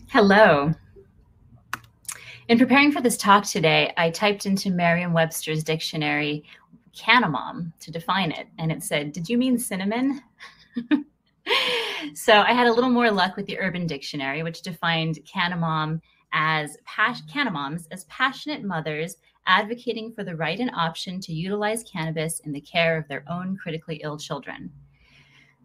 Hello. In preparing for this talk today, I typed into Merriam-Webster's dictionary Cannamom to define it, and it said, "Did you mean cinnamon?" So I had a little more luck with the Urban Dictionary, which defined Cannamoms as passionate mothers advocating for the right and option to utilize cannabis in the care of their own critically ill children.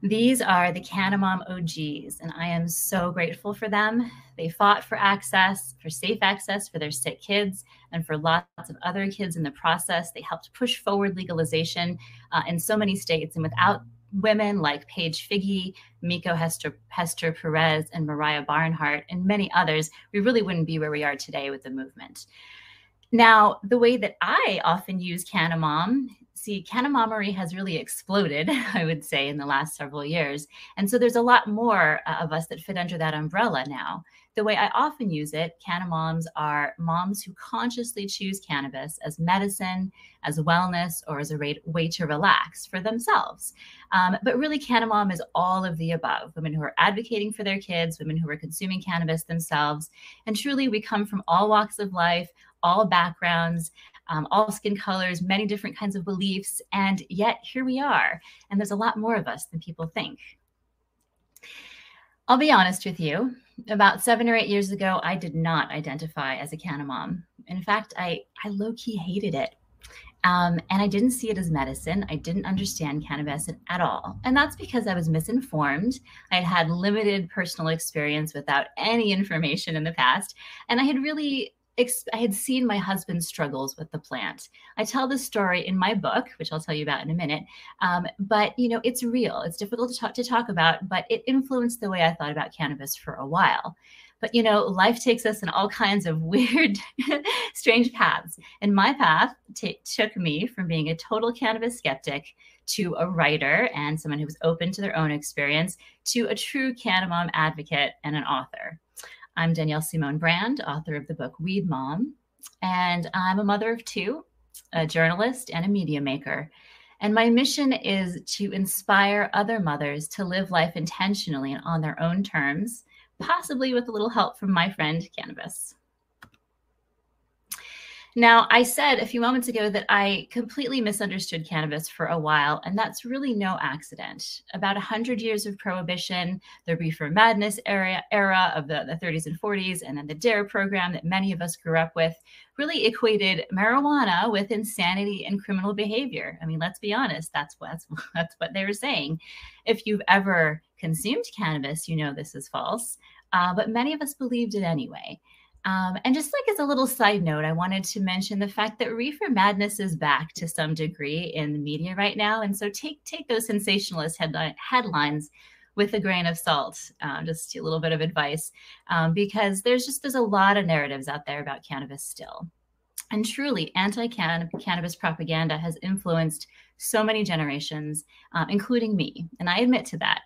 These are the Cannamom OGs, and I am so grateful for them. They fought for access, for safe access for their sick kids, and for lots of other kids in the process. They helped push forward legalization in so many states, and without women like Paige Figge, Miko Hester Perez, and Mariah Barnhart, and many others, we really wouldn't be where we are today with the movement. Now, the way that I often use Cannamomery has really exploded, I would say, in the last several years. And so there's a lot more of us that fit under that umbrella now. The way I often use it, Cannamoms are moms who consciously choose cannabis as medicine, as wellness, or as a way to relax for themselves. But really, Cannamom is all of the above. Women who are advocating for their kids, women who are consuming cannabis themselves. And truly, we come from all walks of life, all backgrounds, all skin colors, many different kinds of beliefs, and yet here we are. And there's a lot more of us than people think. I'll be honest with you. About 7 or 8 years ago, I did not identify as a Cannamom. In fact, I low-key hated it. And I didn't see it as medicine. I didn't understand cannabis at all. And that's because I was misinformed. I had limited personal experience without any information in the past. And I had seen my husband's struggles with the plant. I tell this story in my book, which I'll tell you about in a minute. But it's real. It's difficult to talk about, but it influenced the way I thought about cannabis for a while. But life takes us in all kinds of weird, strange paths. And my path took me from being a total cannabis skeptic to a writer and someone who was open to their own experience to a true Cannamom advocate and an author. I'm Danielle Simone Brand, author of the book Weed Mom, and I'm a mother of two, a journalist, and a media maker. And my mission is to inspire other mothers to live life intentionally and on their own terms, possibly with a little help from my friend Cannabis. Now, I said a few moments ago that I completely misunderstood cannabis for a while, and that's really no accident. About 100 years of prohibition, the reefer madness era of the 30s and 40s, and then the DARE program that many of us grew up with really equated marijuana with insanity and criminal behavior. I mean, let's be honest, that's what they were saying. If you've ever consumed cannabis, you know this is false, but many of us believed it anyway. And just like as a little side note, I wanted to mention the fact that reefer madness is back to some degree in the media right now. And so take those sensationalist headlines with a grain of salt, just a little bit of advice, because there's a lot of narratives out there about cannabis still. And truly, anti-cannabis propaganda has influenced so many generations, including me, and I admit to that.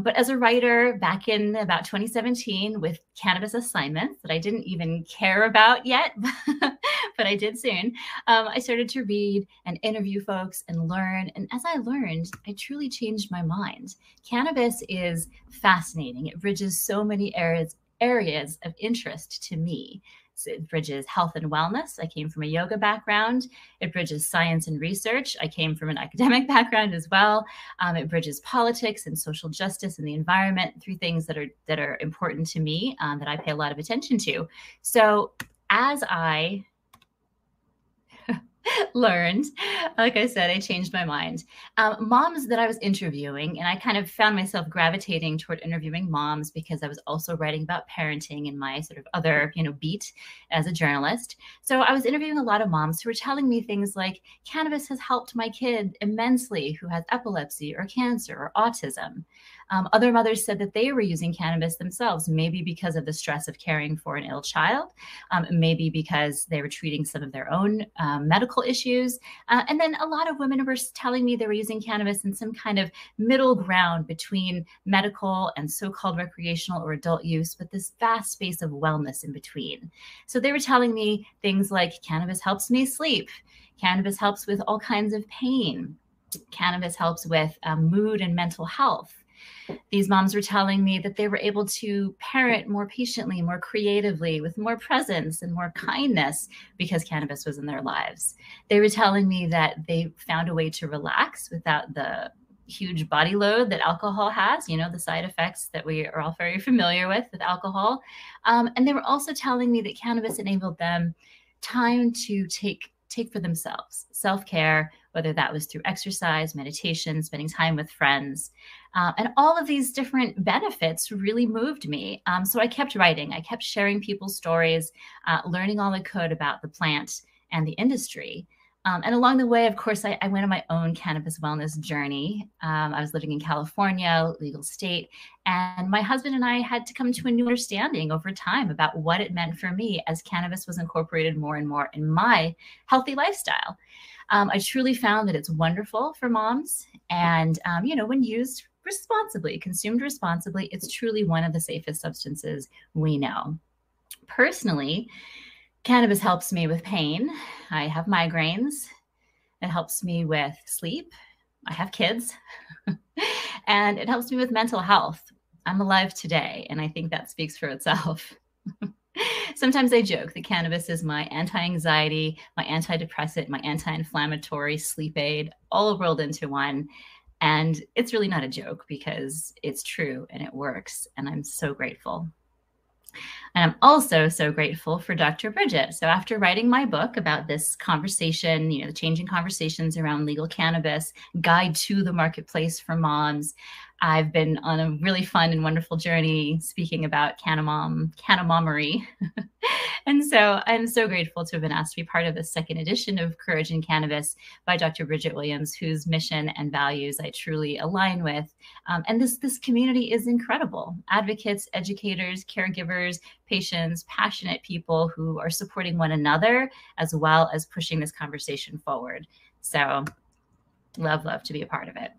But as a writer back in about 2017 with cannabis assignments that I didn't even care about yet, but I did soon, I started to read and interview folks and learn. And as I learned, I truly changed my mind. Cannabis is fascinating. It bridges so many areas of interest to me. It bridges health and wellness. I came from a yoga background. It bridges science and research. I came from an academic background as well. It bridges politics and social justice and the environment through things that are important to me, that I pay a lot of attention to. So as I learned, like I said, I changed my mind. Moms that I was interviewing, and I kind of found myself gravitating toward interviewing moms because I was also writing about parenting in my sort of other, beat as a journalist. So I was interviewing a lot of moms who were telling me things like, cannabis has helped my kid immensely who has epilepsy or cancer or autism. Other mothers said that they were using cannabis themselves, maybe because of the stress of caring for an ill child, maybe because they were treating some of their own medical issues. And then a lot of women were telling me they were using cannabis in some kind of middle ground between medical and so-called recreational or adult use, but this vast space of wellness in between. So they were telling me things like, cannabis helps me sleep. Cannabis helps with all kinds of pain. Cannabis helps with mood and mental health. These moms were telling me that they were able to parent more patiently, more creatively, with more presence and more kindness because cannabis was in their lives. They were telling me that they found a way to relax without the huge body load that alcohol has, the side effects that we are all very familiar with alcohol. And they were also telling me that cannabis enabled them time to take for themselves, self-care, whether that was through exercise, meditation, spending time with friends. And all of these different benefits really moved me. So I kept writing. I kept sharing people's stories, learning all I could about the plant and the industry. And along the way, of course, I went on my own cannabis wellness journey. I was living in California, legal state, and my husband and I had to come to a new understanding over time about what it meant for me as cannabis was incorporated more and more in my healthy lifestyle. I truly found that it's wonderful for moms. And, when used responsibly, consumed responsibly, it's truly one of the safest substances we know. Personally, cannabis helps me with pain. I have migraines. It helps me with sleep. I have kids. And it helps me with mental health. I'm alive today, and I think that speaks for itself. Sometimes I joke that cannabis is my anti-anxiety, my antidepressant, my anti-inflammatory sleep aid, all rolled into one. And it's really not a joke because it's true and it works. And I'm so grateful. And I'm also so grateful for Dr. Bridget. So after writing my book about this conversation, the changing conversations around legal cannabis, guide to the marketplace for moms, I've been on a really fun and wonderful journey speaking about Cannamomery. And so I'm so grateful to have been asked to be part of the second edition of Courage in Cannabis by Dr. Bridget Williams, whose mission and values I truly align with. And this community is incredible. Advocates, educators, caregivers, patients, passionate people who are supporting one another, as well as pushing this conversation forward. So love to be a part of it.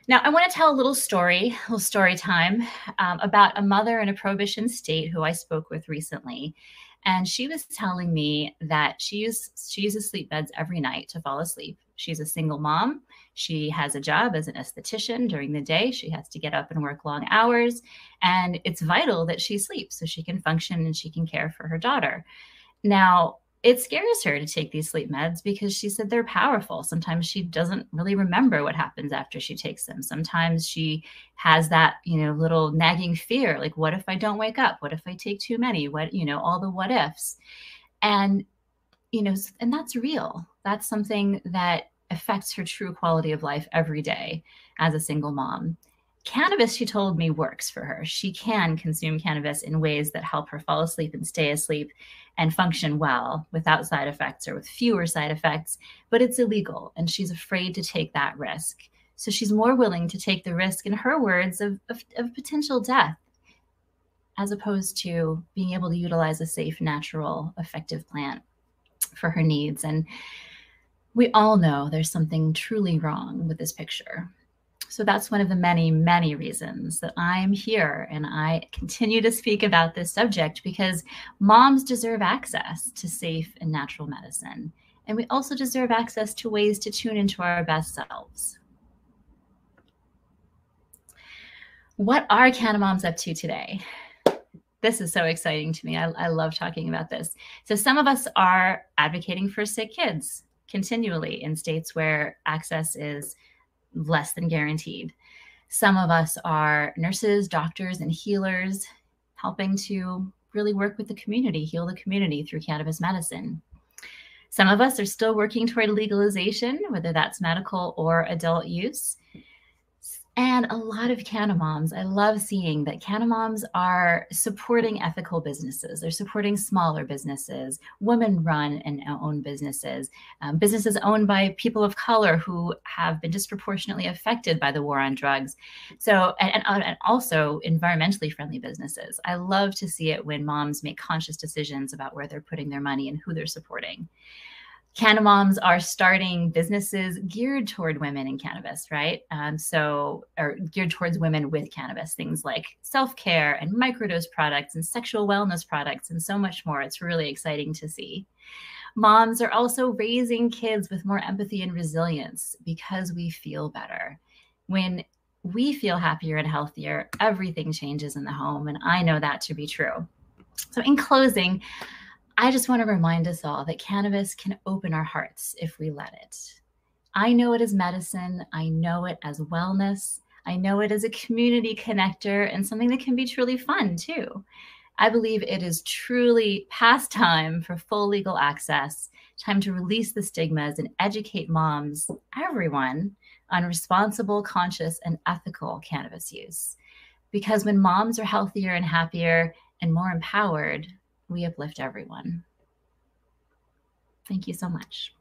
Now, I want to tell a little story time about a mother in a prohibition state who I spoke with recently. And she was telling me that she uses sleep meds every night to fall asleep. She's a single mom. She has a job as an esthetician during the day. She has to get up and work long hours. And it's vital that she sleeps so she can function and she can care for her daughter. Now, it scares her to take these sleep meds because she said they're powerful. Sometimes she doesn't really remember what happens after she takes them. Sometimes she has that, little nagging fear, like, what if I don't wake up? What if I take too many? All the what ifs. And, and that's real. That's something that affects her true quality of life every day as a single mom. Cannabis, she told me, works for her. She can consume cannabis in ways that help her fall asleep and stay asleep and function well without side effects or with fewer side effects, but it's illegal and she's afraid to take that risk. So she's more willing to take the risk, in her words, of potential death, as opposed to being able to utilize a safe, natural, effective plant for her needs. And we all know there's something truly wrong with this picture. So that's one of the many, many reasons that I'm here and I continue to speak about this subject, because moms deserve access to safe and natural medicine. And we also deserve access to ways to tune into our best selves. What are Cannamoms up to today? This is so exciting to me. I love talking about this. So some of us are advocating for sick kids continually in states where access is less than guaranteed. Some of us are nurses, doctors, and healers, helping to really work with the community, heal the community through cannabis medicine. Some of us are still working toward legalization, whether that's medical or adult use. And a lot of Cannamoms, I love seeing that Cannamoms are supporting ethical businesses. They're supporting smaller businesses, women-run and owned businesses, businesses owned by people of color who have been disproportionately affected by the war on drugs. So, and also environmentally friendly businesses. I love to see it when moms make conscious decisions about where they're putting their money and who they're supporting. Cannamoms are starting businesses geared toward women in cannabis, right? Or geared towards women with cannabis, things like self-care and microdose products and sexual wellness products and so much more. It's really exciting to see. Moms are also raising kids with more empathy and resilience because we feel better. When we feel happier and healthier, everything changes in the home. And I know that to be true. So in closing, I just want to remind us all that cannabis can open our hearts if we let it. I know it as medicine. I know it as wellness. I know it as a community connector and something that can be truly fun too. I believe it is truly past time for full legal access, time to release the stigmas and educate moms, everyone, on responsible, conscious, and ethical cannabis use. Because when moms are healthier and happier and more empowered, we uplift everyone. Thank you so much.